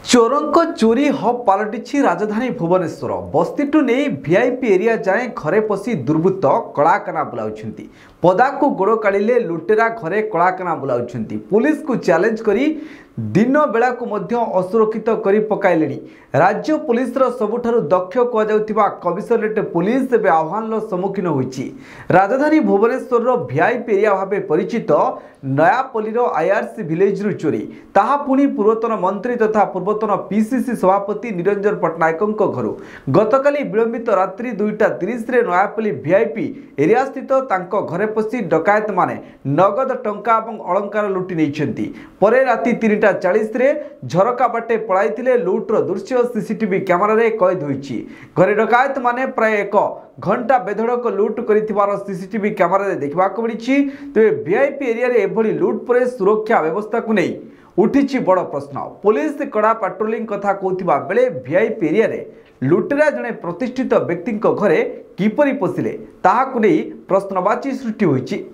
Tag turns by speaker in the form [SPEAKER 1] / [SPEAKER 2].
[SPEAKER 1] चोरंक चोरी हब पलटि राजधानी भुवनेश्वर बस्तीटू नहीं वीआईपी एरिया जाए घरे पशि दुर्बृत्त कलाकाना बुलाउछंती पदा को गोड़ काढ़िले लुटेरा घरे कलाकाना बुलाउछंती पुलिस को चैलेंज करी दिन बेला को मध्य असुरक्षित करी पकाइलेनी राज्य पुलिस सबुठारु दक्ष कुआ कमिशनरेट पुलिस एवं आह्वान सम्मुखीन होईची। राजधानी भुवनेश्वर वीआईपी एरिया भाव परिचित नयापल्ली आईआरसी विलेज रु चोरी ताहा पुणी पूर्वतन मंत्री तथा पूर्वतन पीसीसी सभापति निरंजन पट्टनायक घर गतकाली विलंबित रात्रि 2:30 नयापल्ली वीआईपी एरिया स्थित तांको घरे पशि डकायत माने नगद टंका और अलंकार लुटि नहीं परे राति 3:40 झरका बाटे पड़ाई लुट्र दृश्य सीसीटीवी कैमेरा कैद होईची। घरे डकायत माने प्राय 1 घंटा बेधड़क लुट कर सीसीटीवी कैमेरा देखा मिली। तेज वीआईपी एरिया रे एभली लुट पर सुरक्षा व्यवस्था को नहीं उठी बड़ प्रश्न। पुलिस कड़ा पेट्रोलिंग कथा कहता बेले वीआईपी एरिया रे लुटेरा जड़े प्रतिष्ठित व्यक्ति घरे किपरि पशिले ताहाकु नहीं प्रश्नवाची सृष्टि होईची।